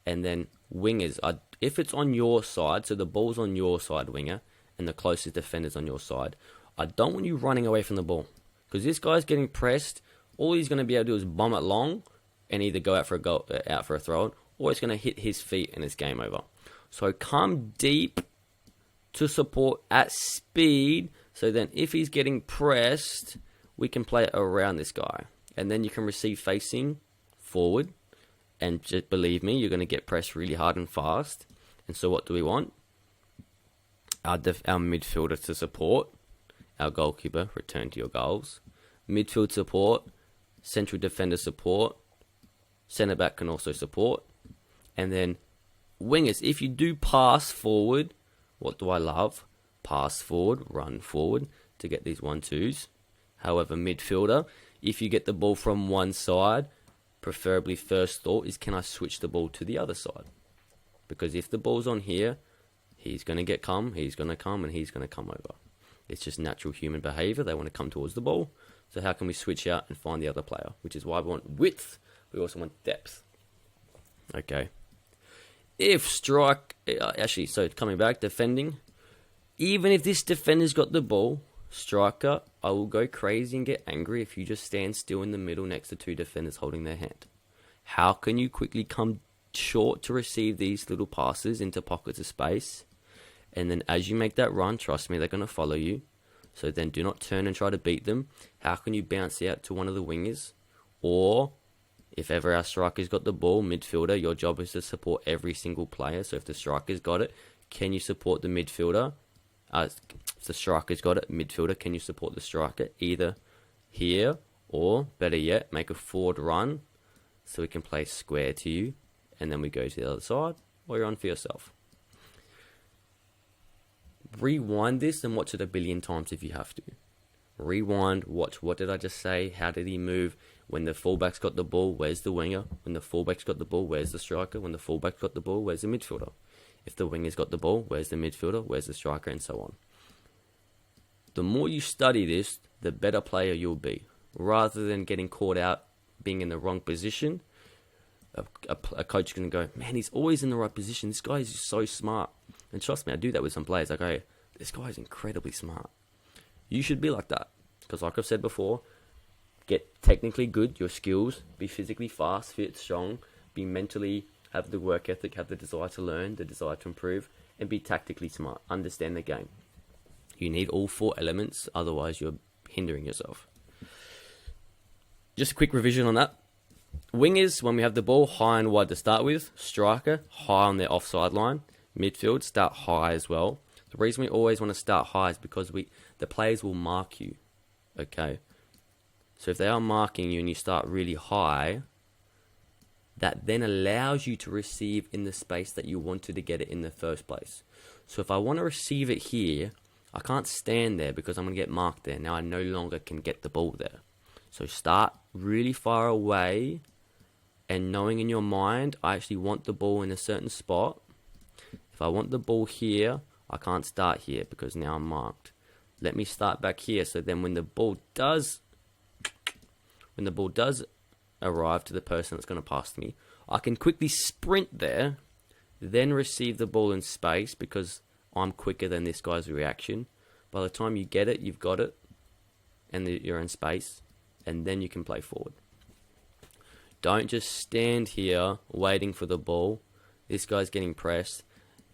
And then wingers, if it's on your side, so the ball's on your side, winger, and the closest defender's on your side, I don't want you running away from the ball. Because this guy's getting pressed, all he's going to be able to do is bomb it long and either go out for a throw, or it's going to hit his feet and it's game over. So come deep to support at speed, so then if he's getting pressed, we can play around this guy. And then you can receive facing forward. And just believe me, you're going to get pressed really hard and fast. And so what do we want? Our midfielder to support. Our goalkeeper, return to your goals. Midfield support. Central defender support. Centre back can also support. And then wingers, if you do pass forward, what do I love? Pass forward, run forward to get these 1-2s. However, midfielder, if you get the ball from one side, preferably first thought is, can I switch the ball to the other side? Because if the ball's on here, he's going to come, and he's going to come over. It's just natural human behavior. They want to come towards the ball. So how can we switch out and find the other player? Which is why we want width. We also want depth. Okay. So coming back, defending. Even if this defender's got the ball, striker, I will go crazy and get angry if you just stand still in the middle next to two defenders holding their hand. How can you quickly come short to receive these little passes into pockets of space? And then as you make that run, trust me, they're going to follow you. So then do not turn and try to beat them. How can you bounce out to one of the wingers? Or if ever our striker's got the ball, midfielder, your job is to support every single player. So if the striker's got it, can you support the midfielder? If the striker's got it, midfielder, can you support the striker? Either here or, better yet, make a forward run so we can play square to you. And then we go to the other side, or you're on for yourself. Rewind this and watch it a billion times if you have to. Rewind, watch, what did I just say? How did he move? When the fullback's got the ball, where's the winger? When the fullback's got the ball, where's the striker? When the fullback's got the ball, where's the midfielder? If the winger's got the ball, where's the midfielder? Where's the striker? And so on. The more you study this, the better player you'll be. Rather than getting caught out being in the wrong position, a coach can go, man, he's always in the right position. This guy is so smart. And trust me, I do that with some players. I go, this guy is incredibly smart. You should be like that. Because like I've said before, get technically good, your skills, be physically fast, fit, strong, be mentally, have the work ethic, have the desire to learn, the desire to improve, and be tactically smart. Understand the game. You need all four elements, otherwise you're hindering yourself. Just a quick revision on that. Wingers, when we have the ball, high and wide to start with. Striker, high on their offside line. Midfield, start high as well. The reason we always want to start high is because the players will mark you. Okay? So if they are marking you and you start really high, that then allows you to receive in the space that you wanted to get it in the first place. So if I want to receive it here, I can't stand there because I'm going to get marked there. Now I no longer can get the ball there. So start really far away and knowing in your mind, I actually want the ball in a certain spot. If I want the ball here, I can't start here because now I'm marked. Let me start back here so then when the ball does arrive to the person that's going to pass me, I can quickly sprint there, then receive the ball in space because I'm quicker than this guy's reaction. By the time you get it, you've got it, and you're in space, and then you can play forward. Don't just stand here waiting for the ball. This guy's getting pressed.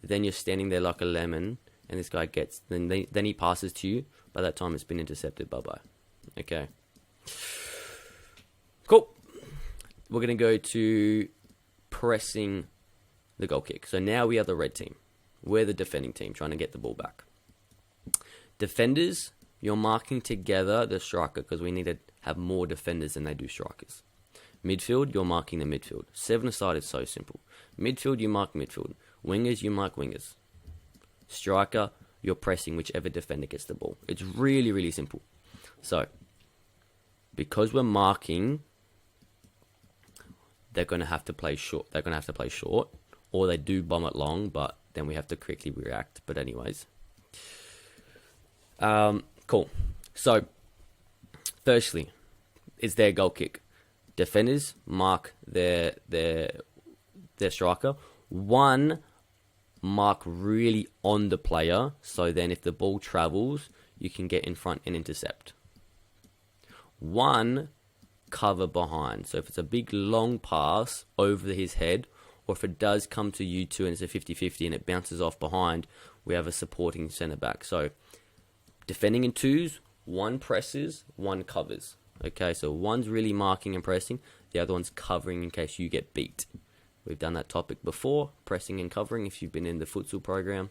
Then you're standing there like a lemon, and this guy then he passes to you. By that time, it's been intercepted. Bye-bye. Okay. Cool. We're going to go to pressing the goal kick. So now we are the red team. We're the defending team trying to get the ball back. Defenders, you're marking together the striker because we need to have more defenders than they do strikers. Midfield, you're marking the midfield. 7-a-side is so simple. Midfield, you mark midfield. Wingers, you mark wingers. Striker, you're pressing whichever defender gets the ball. It's really, really simple. So, because we're marking, they're going to have to play short. Or they do bomb it long, but then we have to quickly react. But anyways, cool. So, firstly, it's their goal kick. Defenders mark their striker. One, mark really on the player, so then if the ball travels, you can get in front and intercept. One, cover behind. So if it's a big long pass over his head, or if it does come to you two and it's a 50-50 and it bounces off behind, we have a supporting centre back. So defending in twos, one presses, one covers. Okay, so one's really marking and pressing, the other one's covering in case you get beat. We've done that topic before, pressing and covering. If you've been in the futsal program,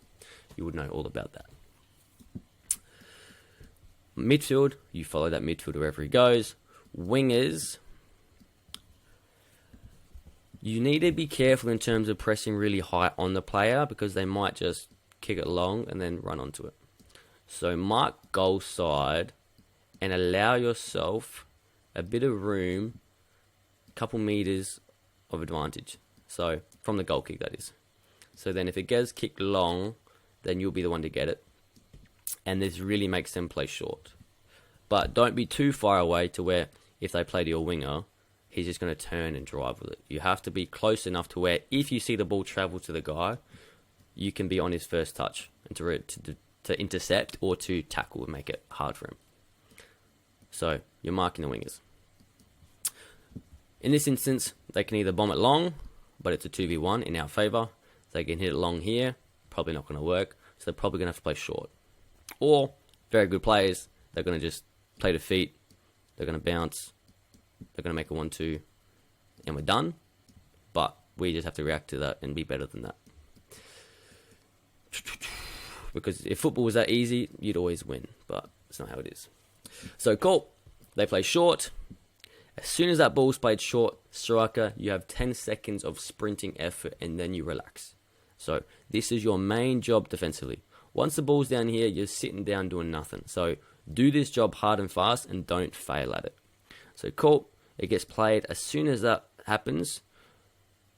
you would know all about that. Midfield, you follow that midfield wherever he goes. Wingers, you need to be careful in terms of pressing really high on the player because they might just kick it long and then run onto it. So mark goal side and allow yourself a bit of room, a couple meters of advantage. So from the goal kick, that is. So then if it gets kicked long, then you'll be the one to get it. And this really makes them play short. But don't be too far away to where if they play to your winger, he's just going to turn and drive with it. You have to be close enough to where if you see the ball travel to the guy, you can be on his first touch and to intercept or to tackle and make it hard for him. So you're marking the wingers. In this instance, they can either bomb it long, but it's a 2v1 in our favour. They can hit it long here, probably not going to work, so they're probably going to have to play short. Or, very good players, they're going to just play to feet, they're going to bounce, they're going to make a 1-2, and we're done. But we just have to react to that and be better than that. Because if football was that easy, you'd always win, but it's not how it is. So, cool. They play short. As soon as that ball's played short, striker, you have 10 seconds of sprinting effort and then you relax. So this is your main job defensively. Once the ball's down here, you're sitting down doing nothing. So do this job hard and fast and don't fail at it. So cool, it gets played. As soon as that happens,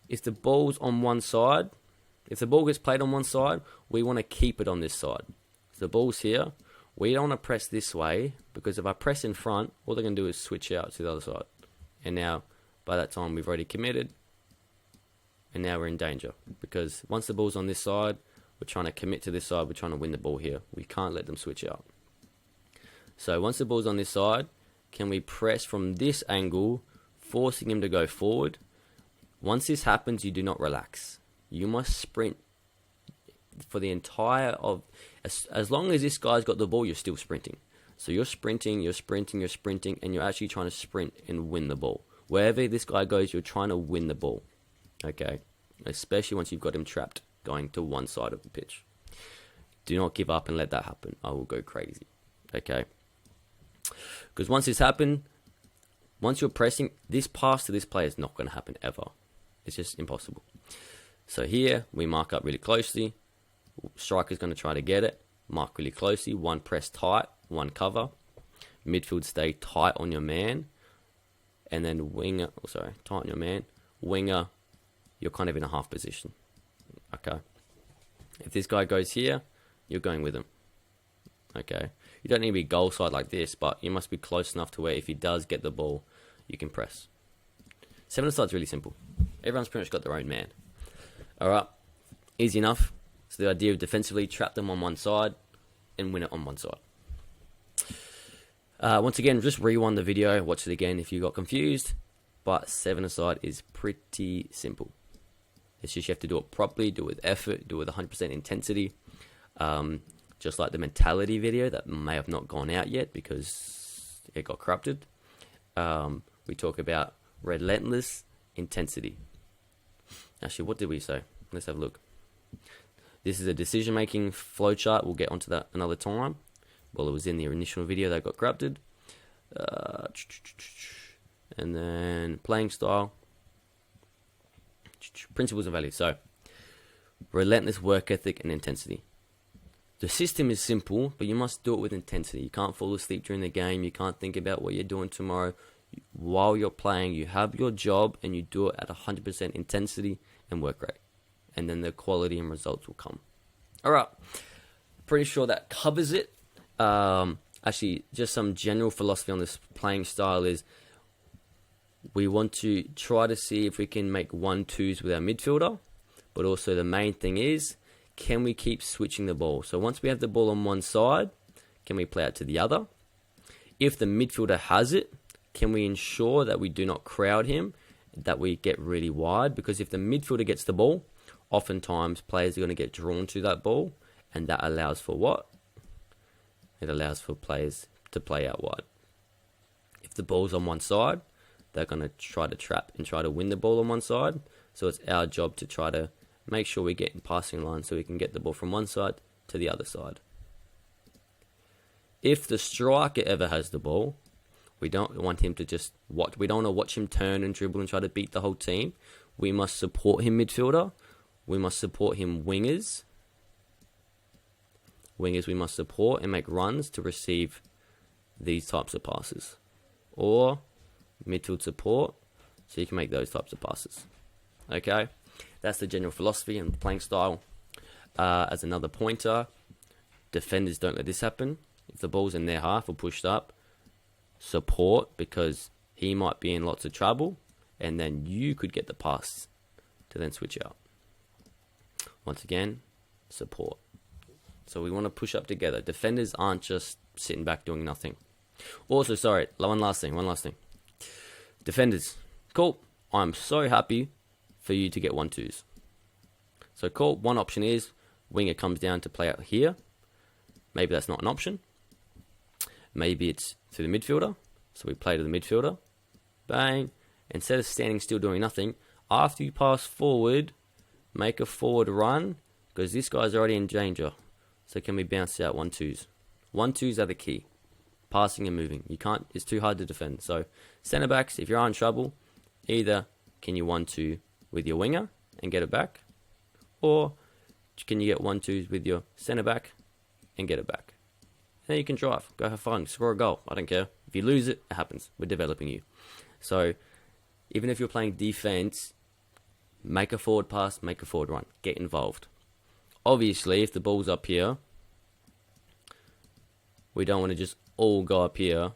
if the ball's on one side, if the ball gets played on one side, we want to keep it on this side. If the ball's here, we don't want to press this way, because if I press in front, all they're going to do is switch out to the other side. And now, by that time, we've already committed. And now we're in danger. Because once the ball's on this side, we're trying to commit to this side. We're trying to win the ball here. We can't let them switch out. So once the ball's on this side, can we press from this angle, forcing him to go forward? Once this happens, you do not relax. You must sprint for the entire of... As long as this guy's got the ball, you're still sprinting. So you're sprinting, and you're actually trying to sprint and win the ball. Wherever this guy goes, you're trying to win the ball. Okay? Especially once you've got him trapped going to one side of the pitch. Do not give up and let that happen. I will go crazy. Okay? Because once this happens, once you're pressing, this pass to this player is not going to happen ever. It's just impossible. So here, we mark up really closely. Striker's going to try to get it. Mark really closely. One press tight, one cover. Midfield stay tight on your man. And then winger, tight on your man. Winger, you're kind of in a half position. Okay. If this guy goes here, you're going with him. Okay. You don't need to be goal side like this, but you must be close enough to where if he does get the ball, you can press. 7-a-side's really simple. Everyone's pretty much got their own man. Alright. Easy enough. So the idea of defensively, trap them on one side and win it on one side. Once again, just rewind the video, watch it again if you got confused. But 7-a-side is pretty simple. It's just you have to do it properly, do it with effort, do it with 100% intensity. Just like the mentality video that may have not gone out yet because it got corrupted. We talk about relentless intensity. Actually, what did we say? Let's have a look. This is a decision-making flowchart. We'll get onto that another time. Well, it was in the initial video that got corrupted. And then playing style. Principles and values. So, relentless work ethic and intensity. The system is simple, but you must do it with intensity. You can't fall asleep during the game. You can't think about what you're doing tomorrow. While you're playing, you have your job and you do it at 100% intensity and work rate. and then the quality and results will come. All right, pretty sure that covers it. Actually, just some general philosophy on this playing style is we want to try to see if we can make 1-2s with our midfielder, but also the main thing is, can we keep switching the ball? So once we have the ball on one side, can we play it to the other? If the midfielder has it, can we ensure that we do not crowd him, that we get really wide? Because if the midfielder gets the ball, oftentimes players are going to get drawn to that ball, and that allows for what? It allows for players to play out wide. If the ball's on one side, they're going to try to trap and try to win the ball on one side. So it's our job to try to make sure we get in passing line so we can get the ball from one side to the other side. If the striker ever has the ball, we don't want him to just watch. We don't want to watch him turn and dribble and try to beat the whole team. We must support him midfielder. We must support him wingers. Wingers we must support and make runs to receive these types of passes. Or midfield support so you can make those types of passes. Okay? That's the general philosophy and playing style. As another pointer, defenders don't let this happen. If the ball's in their half or pushed up, support, because he might be in lots of trouble, and then you could get the pass to then switch out. Once again, support. So we want to push up together. Defenders aren't just sitting back doing nothing. Also, sorry, one last thing. Defenders, cool. I'm so happy for you to get 1-2s. So cool, one option is winger comes down to play out here. Maybe that's not an option. Maybe it's to the midfielder. So we play to the midfielder. Bang. Instead of standing still doing nothing, after you pass forward, make a forward run, because this guy's already in danger. So can we bounce out 1-2s? 1-2s are the key. Passing and moving. You can't, it's too hard to defend. So centre backs, if you're in trouble, either can you 1-2 with your winger and get it back, or can you get 1-2s with your centre back and get it back? Then you can drive, go have fun, score a goal. I don't care. If you lose it, it happens. We're developing you. So even if you're playing defense, make a forward pass, make a forward run. Get involved. Obviously, if the ball's up here, we don't want to just all go up here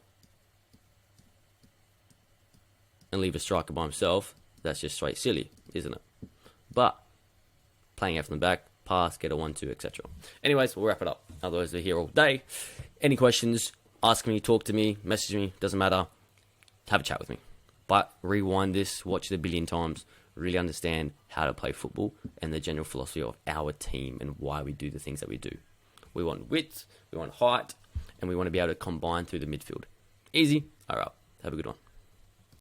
and leave a striker by himself. That's just straight silly, isn't it? But playing out from the back, pass, get a 1-2, etc. Anyways, we'll wrap it up. Otherwise, we're here all day. Any questions, ask me, talk to me, message me, doesn't matter. Have a chat with me. But rewind this, watch it a billion times, really understand how to play football and the general philosophy of our team and why we do the things that we do. We want width, we want height, and we want to be able to combine through the midfield. Easy. All right. Have a good one.